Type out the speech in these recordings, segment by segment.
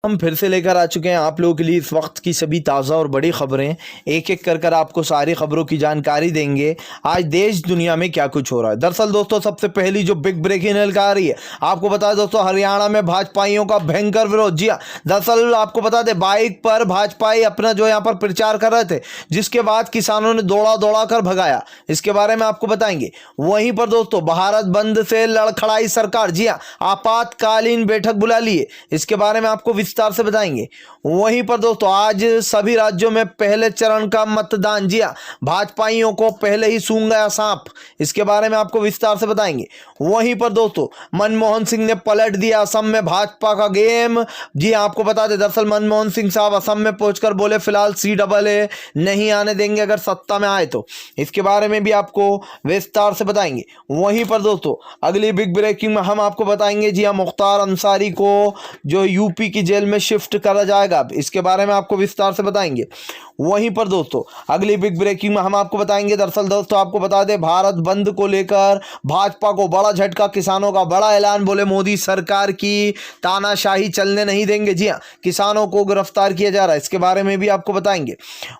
हम फिर से लेकर आ चुके हैं आप लोगों के लिए इस वक्त की सभी ताज़ा और बड़ी खबरें। एक एक कर आपको सारी खबरों की जानकारी देंगे आज देश दुनिया में क्या कुछ हो रहा है। दरअसल दोस्तों सबसे पहली जो बिग ब्रेकिंग न्यूज़ आ रही है, आपको बता दें दोस्तों, हरियाणा में भाजपाइयों का भयंकर विरोध। जी हाँ, दरअसल आपको बता दें बाइक पर भाजपाई अपना जो यहाँ पर प्रचार कर रहे थे, जिसके बाद किसानों ने दौड़ा दौड़ा कर भगाया। इसके बारे में आपको बताएंगे। वहीं पर दोस्तों भारत बंद से लड़खड़ाई सरकार। जी हाँ, आपातकालीन बैठक बुला ली है। इसके बारे में आपको विस्तार से बताएंगे। वहीं पर दोस्तों आज सभी राज्यों में पहले चरण का मतदान। जी हां, भाजपाइयों को पहले ही सूंघ गया सांप। इसके बारे में आपको विस्तार से बताएंगे। वहीं पर दोस्तों मनमोहन सिंह ने पलट दिया असम में भाजपा का गेम। जी हां, आपको बता दें दरअसल मनमोहन सिंह साहब असम में पहुंचकर बोले फिलहाल CAA नहीं आने देंगे अगर सत्ता में आए तो। इसके बारे में भी आपको विस्तार से बताएंगे। वहीं पर दोस्तों अगली बिग ब्रेकिंग में हम आपको बताएंगे। जी हां, मुख्तार अंसारी को जो यूपी की जेल में शिफ्ट करा जाएगा, इसके बारे में आपको विस्तार से बताएंगे। वहीं पर दोस्तों अगली बिग ब्रेकिंग में हम आपको बताएंगे। दरअसल दोस्तों आपको बता दें भारत बंद को लेकर भाजपा को बड़ा झटका, किसानों का बड़ा ऐलान। बोले मोदी सरकार की तानाशाही चलने नहीं देंगे। जी हां, किसानों को गिरफ्तार किया जा रहा है, इसके बारे में भी आपको बताएंगे।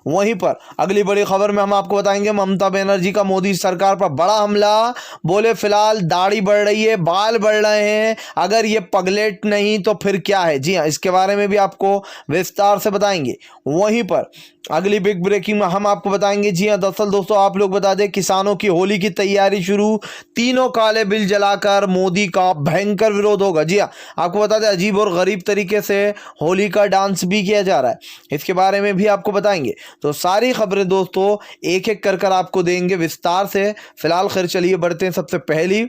वहीं पर अगली बड़ी खबर में हम आपको बताएंगे ममता बनर्जी का मोदी सरकार पर बड़ा हमला। बोले फिलहाल दाढ़ी बढ़ रही है, बाल बढ़ रहे हैं, अगर ये पगलेट नहीं तो फिर क्या है। जी हां, इसके बारे में भी आपको विस्तार से बताएंगे। वहीं पर अगली बिग ब्रेकिंग में हम आपको बताएंगे। जी हां, दरअसल दोस्तों आप लोग बता दें किसानों की होली की तैयारी शुरू, तीनों काले बिल जलाकर मोदी का भयंकर विरोध होगा। जी हां, आपको बता दें अजीब और गरीब तरीके से होली का डांस भी किया जा रहा है, इसके बारे में भी आपको बताएंगे। तो सारी खबरें दोस्तों एक एक कर आपको देंगे विस्तार से। फिलहाल खैर चलिए बढ़ते हैं सबसे पहली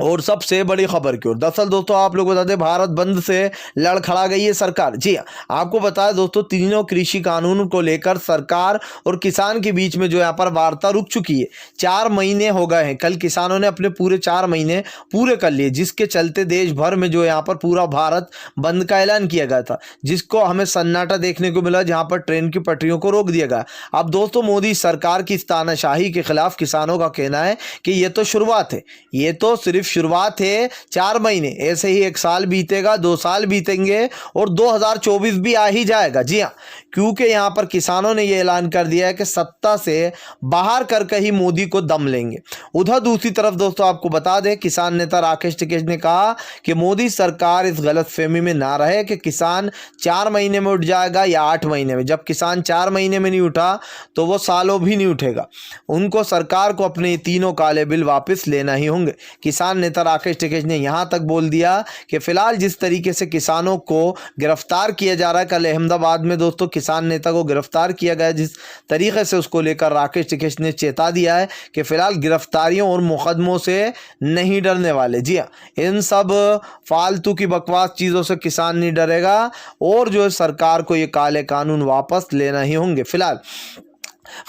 और सबसे बड़ी खबर की ओर। दरअसल दोस्तों आप लोग बता दें भारत बंद से लड़खड़ा गई है सरकार। जी हां, आपको बताया दोस्तों तीनों कृषि कानून को लेकर सरकार और किसान के बीच में जो यहाँ पर वार्ता रुक चुकी है। 4 महीने हो गए हैं, कल किसानों ने अपने पूरे 4 महीने पूरे कर लिए, जिसके चलते देश भर में जो यहाँ पर पूरा भारत बंद का ऐलान किया गया था, जिसको हमें सन्नाटा देखने को मिला, जहाँ पर ट्रेन की पटरियों को रोक दिया गया। अब दोस्तों मोदी सरकार की तानाशाही के खिलाफ किसानों का कहना है कि ये तो शुरुआत है, ये तो सिर्फ शुरुआत है। 4 महीने ऐसे ही 1 साल बीतेगा, 2 साल बीतेंगे और 2024 भी आ ही जाएगा। जी हाँ, क्योंकि यहां पर किसानों ने यह ऐलान कर दिया है कि सत्ता से बाहर करके ही मोदी को दम लेंगे। उधर दूसरी तरफ दोस्तों आपको बता दें किसान नेता राकेश टिकैत ने कहा कि मोदी सरकार इस गलतफहमी में ना रहे कि किसान 4 महीने में उठ जाएगा या 8 महीने में। जब किसान 4 महीने में नहीं उठा तो वो सालों भी नहीं उठेगा। उनको सरकार को अपने तीनों काले बिल वापस लेना ही होंगे। किसान नेता राकेश टिकैत ने यहां तक बोल दिया कि फिलहाल जिस तरीके से किसानों को गिरफ्तार किया जा रहा है, कल अहमदाबाद में दोस्तों किसान नेता को गिरफ्तार किया गया, जिस तरीके से उसको लेकर राकेश टिकैत ने चेता दिया है कि फिलहाल गिरफ्तारियों और मुकदमों से नहीं डरने वाले। जी हाँ, इन सब फालतू की बकवास चीज़ों से किसान नहीं डरेगा और जो है सरकार को ये काले कानून वापस लेना ही होंगे। फिलहाल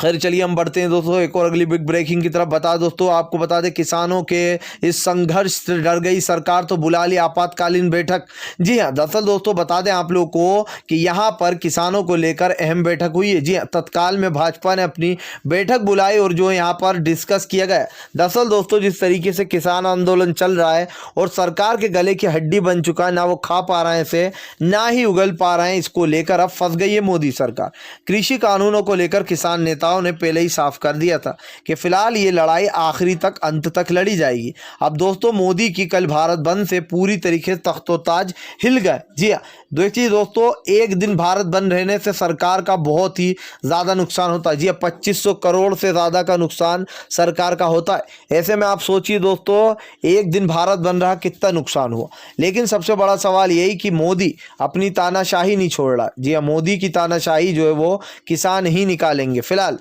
खैर चलिए हम बढ़ते हैं दोस्तों एक और अगली बिग ब्रेकिंग की तरफ। बता दोस्तों आपको बता दें किसानों के इस संघर्ष से डर गई सरकार तो बुला ली आपातकालीन बैठक। जी हां, दरअसल दोस्तों बता दें आप लोगों को कि यहां पर किसानों को लेकर अहम बैठक हुई है। जी हां, तत्काल में भाजपा ने अपनी बैठक बुलाई और जो यहां पर डिस्कस किया गया। दरअसल दोस्तों जिस तरीके से किसान आंदोलन चल रहा है और सरकार के गले की हड्डी बन चुका है, ना वो खा पा रहे हैं इसे, ना ही उगल पा रहे हैं, इसको लेकर अब फंस गई है मोदी सरकार। कृषि कानूनों को लेकर किसान नेताओं ने पहले ही साफ कर दिया था कि फिलहाल ये लड़ाई आखिरी तक अंत तक लड़ी जाएगी। अब दोस्तों मोदी की कल भारत बंद से पूरी तरीके से तख्तोताज हिल गए। जी हाँ, देखिए दोस्तों एक दिन भारत बंद रहने से सरकार का बहुत ही ज़्यादा नुकसान होता है। जी हाँ, 2500 करोड़ से ज़्यादा का नुकसान सरकार का होता है। ऐसे में आप सोचिए दोस्तों एक दिन भारत बंद रहा कितना नुकसान हुआ। लेकिन सबसे बड़ा सवाल यही कि मोदी अपनी तानाशाही नहीं छोड़ रहा। जी हाँ, मोदी की तानाशाही जो है वो किसान ही निकालेंगे। फिलहाल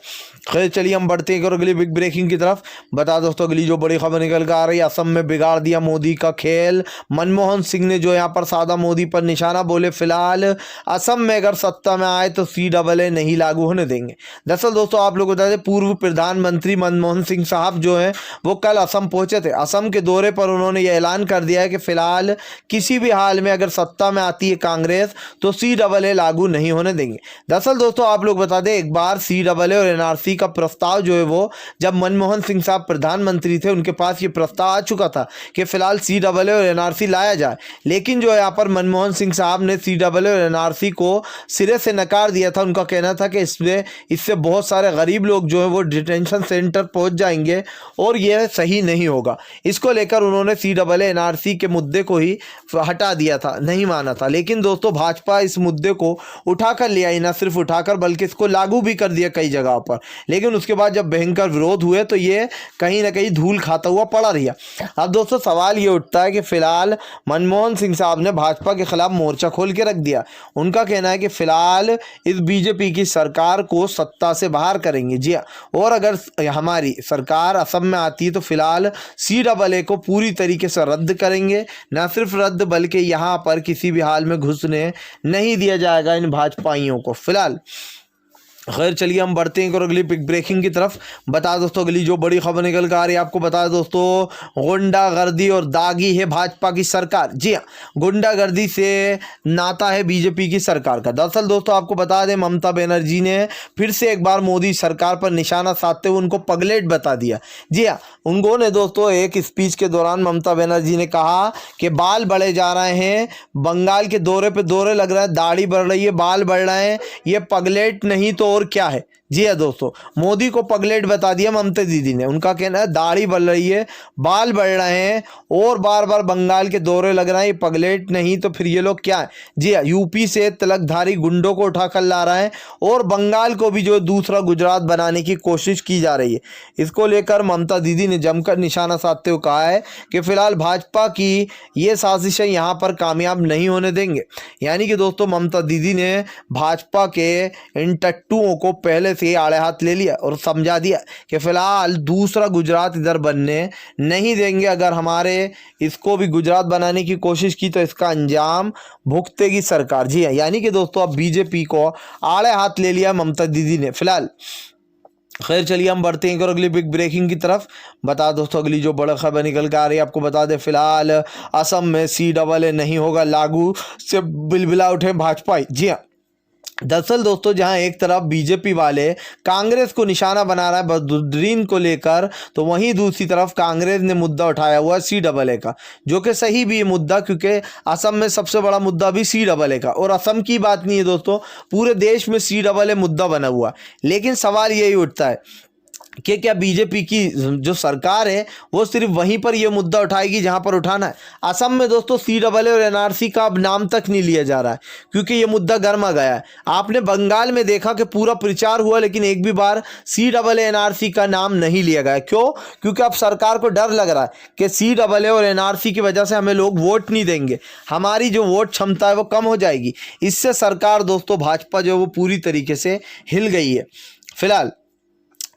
खैर चलिए हम बढ़ते हैं अगली बिग ब्रेकिंग की तरफ। बता दोस्तों अगली जो बड़ी खबर निकल कर आ रही है, असम में बिगाड़ दिया मोदी का खेल। मनमोहन सिंह ने जो यहाँ पर साधा मोदी पर निशाना, बोले फिलहाल असम में अगर सत्ता में आए तो CAA नहीं लागू होने देंगे। दरअसल दोस्तों आप लोग बता दें पूर्व प्रधानमंत्री मनमोहन सिंह साहब जो है वो कल असम पहुंचे थे। असम के दौरे पर उन्होंने ये ऐलान कर दिया है कि फिलहाल किसी भी हाल में अगर सत्ता में आती है कांग्रेस तो CAA लागू नहीं होने देंगे। दरअसल दोस्तों आप लोग बता दें एक बार CAA डबल ए और एनआरसी का प्रस्ताव जो है वो जब मनमोहन सिंह साहब प्रधानमंत्री थे उनके पास ये प्रस्ताव आ चुका था कि फिलहाल CAA और एनआरसी लाया जाए, लेकिन जो है यहाँ पर मनमोहन सिंह साहब ने CAA और एनआरसी को सिरे से नकार दिया था। उनका कहना था कि इससे बहुत सारे गरीब लोग जो है वो डिटेंशन सेंटर पहुंच जाएंगे और ये सही नहीं होगा। इसको लेकर उन्होंने CAA एनआरसी के मुद्दे को ही हटा दिया था, नहीं माना था। लेकिन दोस्तों भाजपा इस मुद्दे को उठाकर ले आई, न सिर्फ उठाकर बल्कि इसको लागू भी कर दिया कई जगह पर। लेकिन उसके बाद जब भयंकर विरोध हुए तो ये कहीं ना कहीं धूल खाता हुआ पड़ा रहा। अब दोस्तों सवाल ये उठता है कि फिलहाल मनमोहन सिंह साहब ने भाजपा के खिलाफ मोर्चा खोल के रख दिया। उनका कहना है कि फिलहाल इस बीजेपी की सरकार को सत्ता से बाहर करेंगे। जी हाँ, और अगर हमारी सरकार असम में आती है तो फिलहाल CAA को पूरी तरीके से रद्द करेंगे। न सिर्फ रद्द बल्कि यहाँ पर किसी भी हाल में घुसने नहीं दिया जाएगा इन भाजपाइयों को। फिलहाल खैर चलिए हम बढ़ते हैं और अगली बिग ब्रेकिंग की तरफ। बता दोस्तों अगली जो बड़ी खबर निकल कर आ रही है आपको बता दोस्तों, गुंडागर्दी और दागी है भाजपा की सरकार। जी हाँ, गुंडागर्दी से नाता है बीजेपी की सरकार का। दरअसल दोस्तों आपको बता दें, ममता बनर्जी ने फिर से एक बार मोदी सरकार पर निशाना साधते हुए उनको पगलेट बता दिया। जी हाँ, उन्होंने दोस्तों एक स्पीच के दौरान ममता बनर्जी ने कहा कि बाल बढ़े जा रहे हैं, बंगाल के दौरे पे दौरे लग रहा है, दाढ़ी बढ़ रही है, बाल बढ़ रहे हैं, ये पगलेट नहीं तो और क्या है। जी हाँ दोस्तों, मोदी को पगलेट बता दिया ममता दीदी ने। उनका कहना है दाढ़ी बढ़ रही है, बाल बढ़ रहे हैं और बार बार बंगाल के दौरे लग रहे हैं, ये पगलेट नहीं तो फिर ये लोग क्या है। जी हाँ, यूपी से तिलकधारी गुंडों को उठाकर ला रहा है और बंगाल को भी जो दूसरा गुजरात बनाने की कोशिश की जा रही है। इसको लेकर ममता दीदी ने जमकर निशाना साधते हुए कहा है कि फिलहाल भाजपा की ये साजिशें यहाँ पर कामयाब नहीं होने देंगे। यानी कि दोस्तों ममता दीदी ने भाजपा के इन टट्टुओं को पहले से आड़े हाथ ले लिया और समझा दिया कि फिलहाल दूसरा गुजरात इधर बनने नहीं देंगे। अगर हमारे इसको भी गुजरात बनाने की कोशिश की तो इसका अंजाम भुगतेगी सरकार। जी हाँ, यानी कि दोस्तों अब बीजेपी को आड़े हाथ ले लिया ममता दीदी ने। फिलहाल खैर चलिए हम बढ़ते हैं और अगली बिग ब्रेकिंग की तरफ। बता दोस्तों अगली जो बड़ा खबर निकल के आ रही है आपको बता दें, फिलहाल असम में CAA नहीं होगा लागू से बिलबिला उठे भाजपा। जी हाँ, दरअसल दोस्तों जहां एक तरफ बीजेपी वाले कांग्रेस को निशाना बना रहा है बदरुद्दीन को लेकर, तो वहीं दूसरी तरफ कांग्रेस ने मुद्दा उठाया हुआ है CAA का, जो कि सही भी है मुद्दा, क्योंकि असम में सबसे बड़ा मुद्दा भी CAA का। और असम की बात नहीं है दोस्तों, पूरे देश में CAA मुद्दा बना हुआ। लेकिन सवाल यही उठता है कि क्या बीजेपी की जो सरकार है वो सिर्फ वहीं पर ये मुद्दा उठाएगी जहां पर उठाना है। असम में दोस्तों CAA और एनआरसी का अब नाम तक नहीं लिया जा रहा है क्योंकि ये मुद्दा गर्मा गया है। आपने बंगाल में देखा कि पूरा प्रचार हुआ लेकिन एक भी बार CAA एनआरसी का नाम नहीं लिया गया। क्यों? क्योंकि अब सरकार को डर लग रहा है कि CAA और एनआरसी की वजह से हमें लोग वोट नहीं देंगे, हमारी जो वोट क्षमता है वो कम हो जाएगी। इससे सरकार दोस्तों भाजपा जो है वो पूरी तरीके से हिल गई है। फिलहाल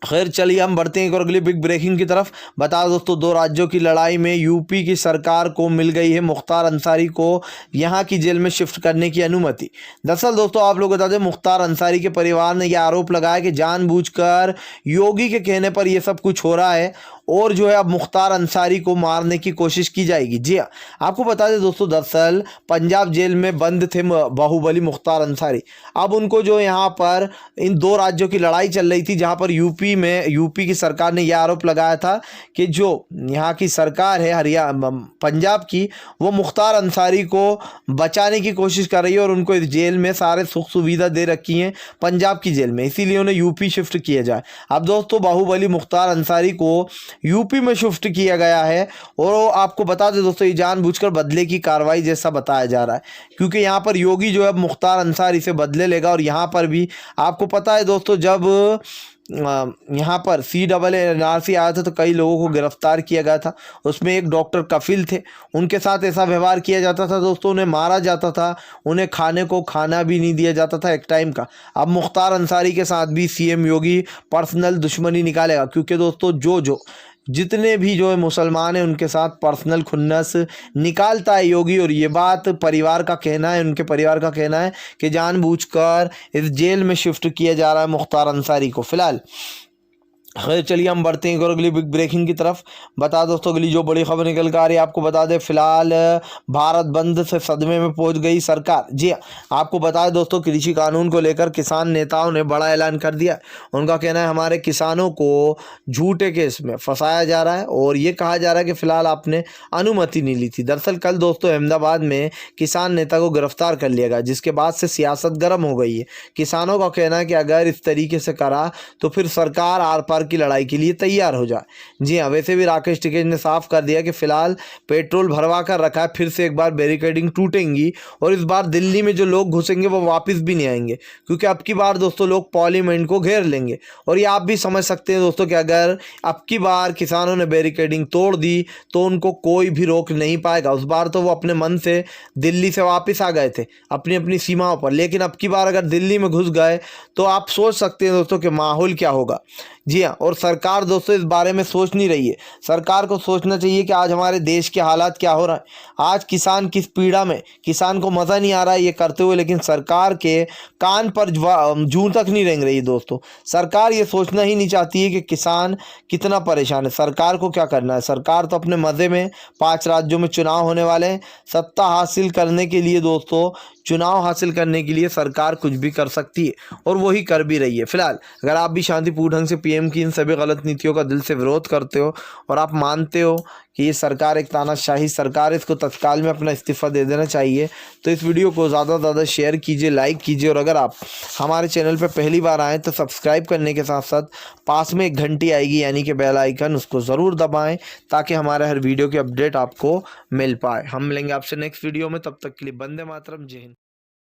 खैर चलिए हम बढ़ते हैं और अगली बिग ब्रेकिंग की तरफ। बता दोस्तों, दो राज्यों की लड़ाई में यूपी की सरकार को मिल गई है मुख्तार अंसारी को यहां की जेल में शिफ्ट करने की अनुमति। दरअसल दोस्तों आप लोग बता दें, मुख्तार अंसारी के परिवार ने यह आरोप लगाया कि जानबूझकर योगी के कहने पर यह सब कुछ हो रहा है और जो है अब मुख्तार अंसारी को मारने की कोशिश की जाएगी। जी हाँ, आपको बता दें दोस्तों, दरअसल पंजाब जेल में बंद थे बाहुबली मुख्तार अंसारी। अब उनको जो यहाँ पर इन दो राज्यों की लड़ाई चल रही थी जहाँ पर यूपी की सरकार ने यह आरोप लगाया था कि जो यहाँ की सरकार है हरियाणा पंजाब की, वो मुख्तार अंसारी को बचाने की कोशिश कर रही है और उनको इस जेल में सारे सुख सुविधा दे रखी हैं पंजाब की जेल में, इसीलिए उन्हें यूपी शिफ्ट किया जाए। अब दोस्तों बाहुबली मुख्तार अंसारी को यूपी में शिफ्ट किया गया है और आपको बता दें दोस्तों, ये जानबूझकर बदले की कार्रवाई जैसा बताया जा रहा है क्योंकि यहाँ पर योगी जो है मुख्तार अंसारी से बदले लेगा। और यहाँ पर भी आपको पता है दोस्तों, जब यहाँ पर CAA एनआरसी आया था तो कई लोगों को गिरफ्तार किया गया था। उसमें एक डॉक्टर कफिल थे, उनके साथ ऐसा व्यवहार किया जाता था दोस्तों, उन्हें मारा जाता था, उन्हें खाने को खाना भी नहीं दिया जाता था एक टाइम का। अब मुख्तार अंसारी के साथ भी CM योगी पर्सनल दुश्मनी निकालेगा क्योंकि दोस्तों जो जितने भी जो है मुसलमान हैं उनके साथ पर्सनल खुन्नस निकालता है योगी। और ये बात परिवार का कहना है, उनके परिवार का कहना है कि जानबूझकर इस जेल में शिफ्ट किया जा रहा है मुख्तार अंसारी को। फिलहाल खैर चलिए हम बढ़ते हैं एक और अगली बिग ब्रेकिंग की तरफ। बता दोस्तों अगली जो बड़ी खबर निकल कर आ रही है, आपको बता दें फिलहाल भारत बंद से सदमे में पहुंच गई सरकार। जी हाँ, आपको बता दें दोस्तों कृषि कानून को लेकर किसान नेताओं ने बड़ा ऐलान कर दिया। उनका कहना है हमारे किसानों को झूठे केस में फंसाया जा रहा है और ये कहा जा रहा है कि फिलहाल आपने अनुमति नहीं ली थी। दरअसल कल दोस्तों अहमदाबाद में किसान नेता को गिरफ्तार कर लिया गया, जिसके बाद से सियासत गर्म हो गई है। किसानों का कहना है कि अगर इस तरीके से करा तो फिर सरकार आर पार की लड़ाई के लिए तैयार हो जाए। जी हाँ, वैसे भी राकेश टिकैत ने साफ कर दिया कि फिलहाल पेट्रोल भरवा कर रखा है, फिर से एक बार बैरिकेडिंग टूटेंगी और इस बार दिल्ली में जो लोग घुसेंगे वो वापस भी नहीं आएंगे, क्योंकि अब की बार दोस्तों लोग पार्लियामेंट को घेर लेंगे। और ये आप भी समझ सकते हैं दोस्तों कि अगर अब की बार किसानों ने बैरिकेडिंग तोड़ दी तो उनको कोई भी रोक नहीं पाएगा। उस बार तो वो अपने मन से दिल्ली से वापस आ गए थे अपनी अपनी सीमाओं पर, लेकिन अब की बार अगर दिल्ली में घुस गए तो आप सोच सकते हैं दोस्तों कि माहौल क्या होगा। जी हाँ, और सरकार दोस्तों इस बारे में सोच नहीं रही है। सरकार को सोचना चाहिए कि आज हमारे देश के हालात क्या हो रहा है, आज किसान किस पीड़ा में, किसान को मज़ा नहीं आ रहा है ये करते हुए, लेकिन सरकार के कान पर जूं तक नहीं रेंग रही दोस्तों। सरकार ये सोचना ही नहीं चाहती है कि किसान कितना परेशान है। सरकार को क्या करना है, सरकार तो अपने मज़े में 5 राज्यों में चुनाव होने वाले हैं। सत्ता हासिल करने के लिए दोस्तों, चुनाव हासिल करने के लिए सरकार कुछ भी कर सकती है और वही कर भी रही है। फिलहाल अगर आप भी शांतिपूर्ण ढंग से पीएम की इन सभी गलत नीतियों का दिल से विरोध करते हो और आप मानते हो कि ये सरकार एक तानाशाही सरकार है, इसको तत्काल में अपना इस्तीफा दे देना चाहिए, तो इस वीडियो को ज़्यादा से ज़्यादा शेयर कीजिए, लाइक कीजिए और अगर आप हमारे चैनल पर पहली बार आएँ तो सब्सक्राइब करने के साथ साथ पास में एक घंटी आएगी यानी कि बेल आइकन, उसको ज़रूर दबाएँ ताकि हमारे हर वीडियो की अपडेट आपको मिल पाए। हम मिलेंगे आपसे नेक्स्ट वीडियो में, तब तक के लिए वंदे मातरम, जय हिंद।